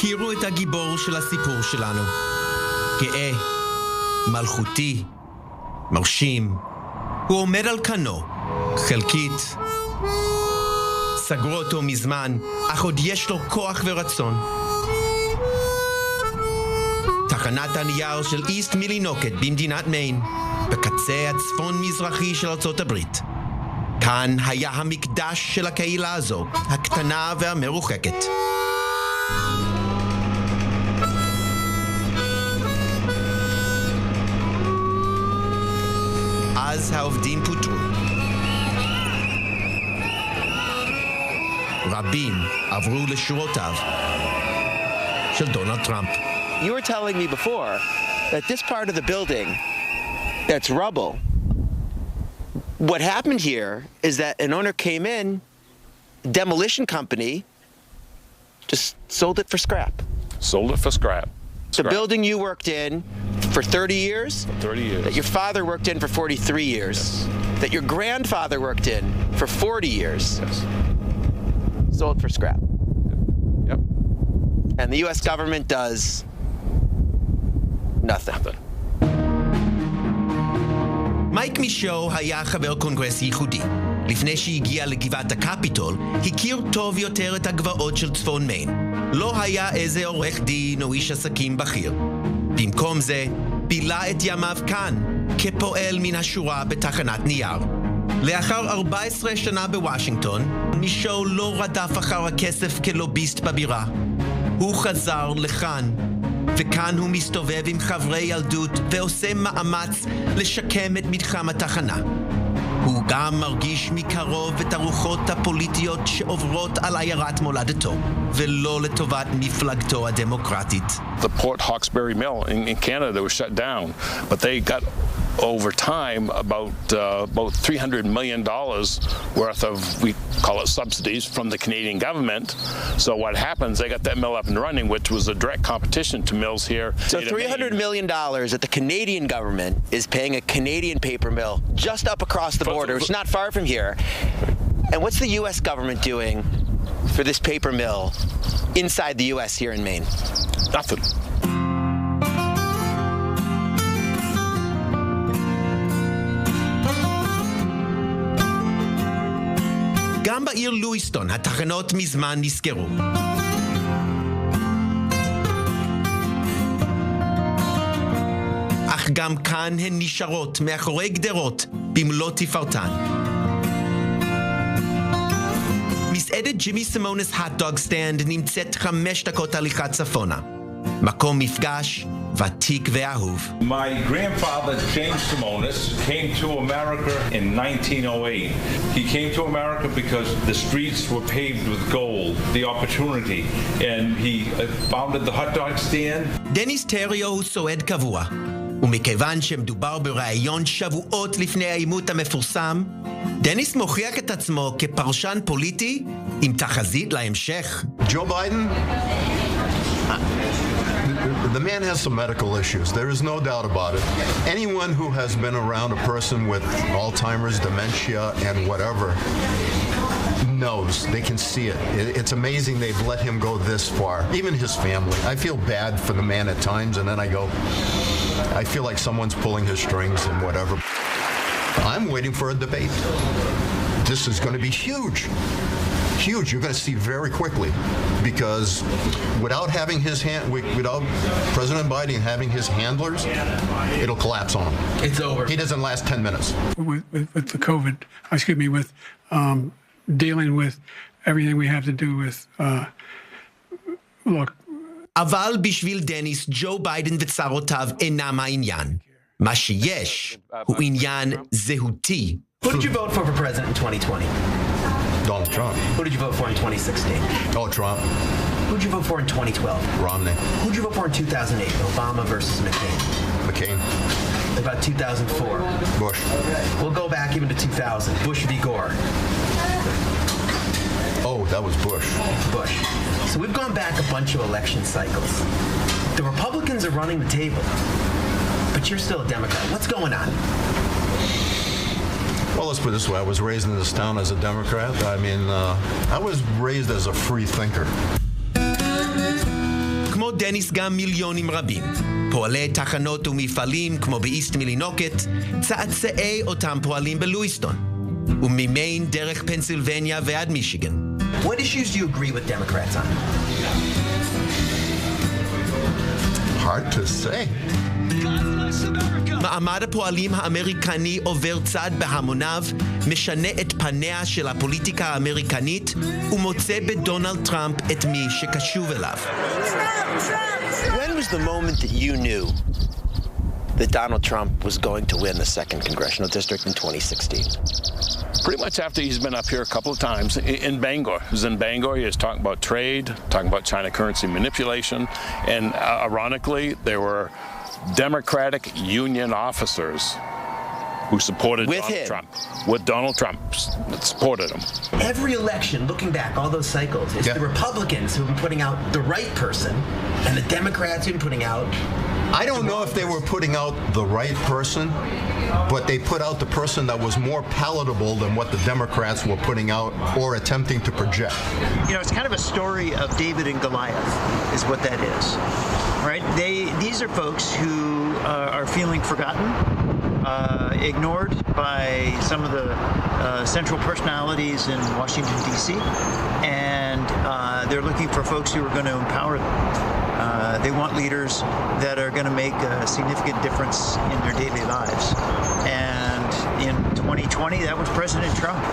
הכירו את הגיבור של הסיפור שלנו. גאה, מלכותי, מרשים. הוא עומד על כנו, חלקית. סגרו אותו מזמן, אך עוד יש לו כוח ורצון. תחנת הנייר של איסט מילינוקט במדינת מיין, בקצה הצפון-מזרחי של ארצות הברית. כאן היה המקדש של הקהילה הזו, הקטנה והמרוחקת. אז העובדים פוטרו. רבים עברו לשורותיו של דונלד טראמפ. You were telling me before that this part of the building that's rubble, what happened here is that an owner came in, a demolition company just sold it for scrap. Sold it for scrap. The building you worked in for 30 years? For 30 years. That your father worked in for 43 years? Yes. That your grandfather worked in for 40 years? Yes. Sold for scrap. Yep. And the U.S. government does nothing. מייק מישו היה חבר קונגרס ייחודי. לפני שהגיע לגבעת הקפיטול, הכיר טוב יותר את הגבעות של צפון מיין. לא היה איזה עורך דין או איש עסקים בכיר. במקום זה, בילה את ימיו כאן, כפועל מן השורה בתחנת נייר. לאחר 14 שנה בוושינגטון, מישו לא רדף אחר הכסף כלוביסט בבירה. הוא חזר לכאן, וכאן הוא מסתובב עם חברי ילדות ועושה מאמץ לשקם את מתחם התחנה. הוא גם מרגיש מקרוב את הרוחות הפוליטיות שעוברות על עיירת מולדתו, ולא לטובת מפלגתו הדמוקרטית. The Port Hawkesbury Mill in Canada was shut down, but they got over time about $300 million worth of, we call it subsidies, from the Canadian government. So what happens, they got that mill up and running, which was a direct competition to mills here. So $300 million that the Canadian government is paying a Canadian paper mill just up across the border, which is not far from here. And what's the U.S. government doing for this paper mill inside the U.S. here in Maine? Nothing. גם בעיר לואיסטון התחנות מזמן נסגרו. אך גם כאן הן נשארות מאחורי גדרות במלוא תפארתן. מסעדת ג'ימי סימונס הוטדוג סטנד נמצאת 5 דקות הליכה צפונה. מקום מפגש ותיק ואהוב. My grandfather, James Simonis, came to America in 1908. He came to America because the streets were paved with gold, the opportunity, and he founded the hot dog stand. דניס טריו הוא סועד קבוע, ומכיוון שמדובר ברעיון שבועות לפני העימות המפורסם, דניס מוכיח את עצמו כפרשן פוליטי עם תחזית להמשך. Joe Biden? The man has some medical issues. There is no doubt about it. Anyone who has been around a person with Alzheimer's, dementia, and whatever knows. They can see it. It's amazing they've let him go this far. Even his family. I feel bad for the man at times, and then I feel like someone's pulling his strings and whatever. I'm waiting for a debate. This is going to be huge. Huge. You're going to see very quickly, because without President Biden having his handlers, it'll collapse on him. It's over. He doesn't last 10 minutes. With the COVID, with dealing with everything we have to do with, look. אבל בשביל דניס, ג'ו ביידן וצרותיו אינם העניין. מה שיש הוא עניין זהותי. Who did you vote for president in 2020? Donald Trump. Who did you vote for in 2016? Oh, Trump. Who did you vote for in 2012? Romney. Who did you vote for in 2008? Obama versus McCain. McCain. About 2004? Bush. We'll go back even to 2000. Bush v. Gore. Oh, that was Bush. Bush. So we've gone back a bunch of election cycles. The Republicans are running the table, but you're still a Democrat. What's going on? Well, let's put it this way. I was raised in this town as a Democrat. I mean, I was raised as a free thinker. כמו דניס גם מיליונים רבים. פועלי תחנות ומפעלים כמו באיסט מילינוקט, צאצאי אותם פועלים בלואיסטון. וממיין דרך פנסילבניה ועד מישיגן. What issues do you agree with Democrats on? Hard to say. מעמד הפועלים האמריקני עובר צד בהמוניו, משנה את פניה של הפוליטיקה האמריקנית, ומוצא בדונלד טראמפ את מי שקשוב אליו. When was the moment that you knew that Donald Trump was going to win the 2nd Congressional District in 2016? Pretty much after he's been up here a couple of times in Bangor. He was in Bangor. He was talking about trade, talking about China currency manipulation, and ironically, there were Democratic union officers who supported Donald Trump. With Donald Trump, supported him. Every election, looking back, all those cycles, it's the Republicans who've been putting out the right person, and the Democrats who've been putting out... I don't know if they were putting out the right person, but they put out the person that was more palatable than what the Democrats were putting out or attempting to project. You know, it's kind of a story of David and Goliath, is what that is, right? These are folks who are feeling forgotten, ignored by some of the central personalities in Washington, D.C., and they're looking for folks who are going to empower them. They want leaders that are going to make a significant difference in their daily lives. And in 2020, that was President Trump.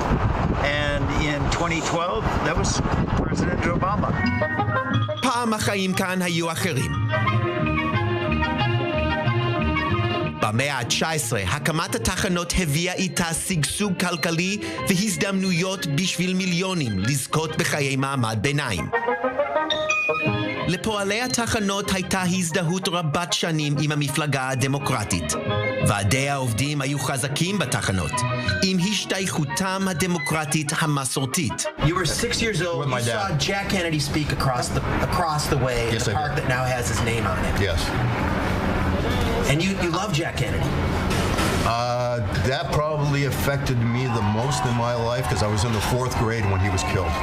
And in 2012, that was President Obama. פעם החיים כאן היו אחרים. במאה ה-19, הקמת התחנות הביאה איתה שגשוג כלכלי והזדמנויות בשביל מיליונים לזכות בחיי מעמד ביניים. לפועלי התחנות הייתה הזדהות רבת שנים עם המפלגה הדמוקרטית. ועדי העובדים היו חזקים בתחנות, עם השתייכותם הדמוקרטית המסורתית. You were 6 years old, you saw Jack Kennedy speak across the way in the park that now has his name on it. Yes. And you love Jack Kennedy. That probably affected me the most in my life because I was in the 4th grade when he was killed.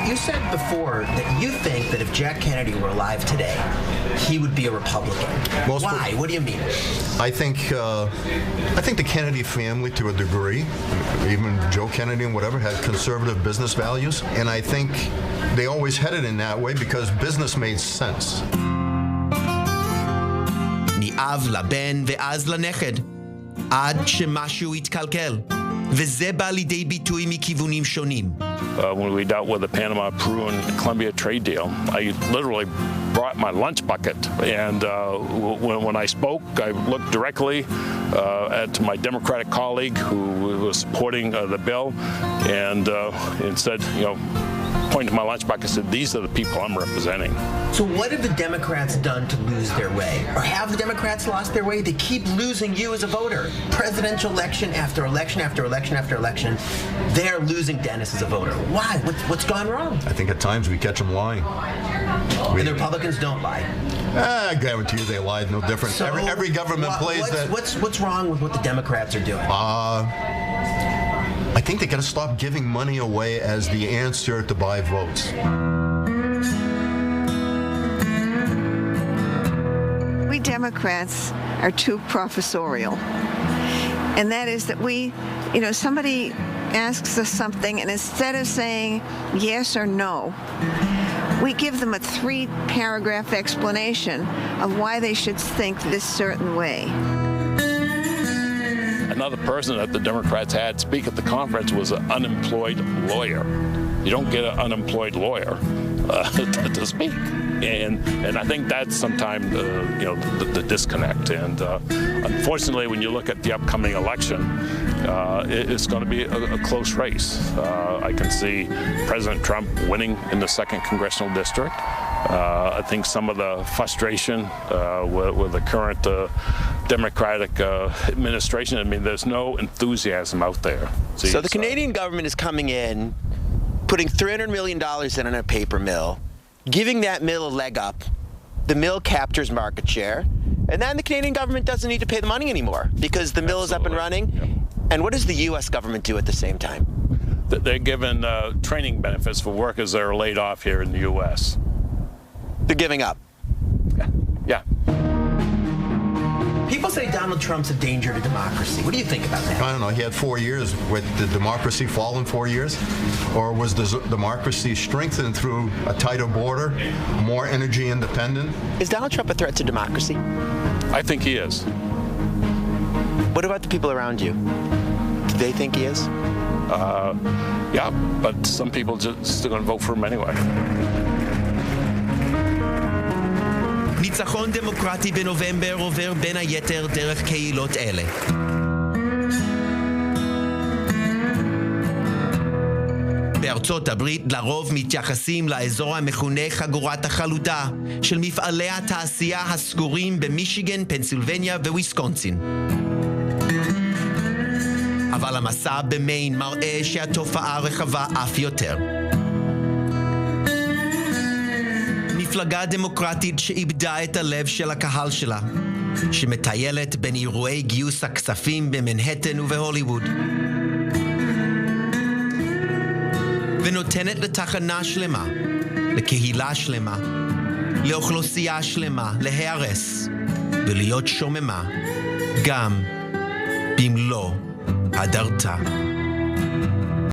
You said before that you think that if Jack Kennedy were alive today, he would be a Republican. Why? What do you mean? I think the Kennedy family, to a degree, even Joe Kennedy and whatever, had conservative business values, and I think they always headed in that way because business made sense. מאב לבן ואז לנכד, עד שמשהו התקלקל. וזה בא לידי ביטוי מכיוונים שונים. When we dealt with the Panama, Peru, and Colombia trade deal, I literally brought my lunch bucket. And when I spoke, I looked directly at my Democratic colleague who was supporting the bill and said, you know, pointed to my lunch bucket and said, these are the people I'm representing. So what have the Democrats done to lose their way? Or have the Democrats lost their way? They keep losing you as a voter. Presidential election after election after election after election, they're losing Dennis as a voter. Why? What's gone wrong? I think at times we catch them lying. And the Republicans don't lie. I guarantee you they lied, no different. So every government plays that. What's wrong with what the Democrats are doing? I think they got to stop giving money away as the answer to buy votes. We Democrats are too professorial. And that is that somebody asks us something, and instead of saying yes or no, we give them a 3-paragraph explanation of why they should think this certain way. Another person that the Democrats had speak at the conference was an unemployed lawyer. You don't get an unemployed lawyer to speak. And I think that's sometimes the disconnect. And unfortunately, when you look at the upcoming election, it's going to be a close race. I can see President Trump winning in the 2nd Congressional District. I think some of the frustration with the current Democratic administration, I mean, there's no enthusiasm out there. So the Canadian government is coming in, putting $300 million in a paper mill, giving that mill a leg up. The mill captures market share, and then the Canadian government doesn't need to pay the money anymore because the mill is up and running. Yep. And what does the U.S. government do at the same time? They're given training benefits for workers that are laid off here in the U.S. They're giving up. Yeah. People say Donald Trump's a danger to democracy. What do you think about that? I don't know. He had 4 years. With the democracy fall in 4 years? Or was the democracy strengthened through a tighter border, more energy independent? Is Donald Trump a threat to democracy? I think he is. What about the people around you? Do they think he is? Yeah, but some people just still going to vote for him anyway. ניצחון דמוקרטי בנובמבר עובר בין היתר דרך קהילות אלה. בארצות הברית לרוב מתייחסים לאזור המכונה חגורת החלודה של מפעלי התעשייה הסגורים במישיגן, פנסילבניה וויסקונסין. אבל המסע במיין מראה שהתופעה רחבה אף יותר. מפלגה דמוקרטית שאיבדה את הלב של הקהל שלה, שמטיילת בין אירועי גיוס הכספים במנהטן ובהוליווד, ונותנת לתחנה שלמה, לקהילה שלמה, לאוכלוסייה שלמה, להיהרס ולהיות שוממה, גם במלוא הדרתה.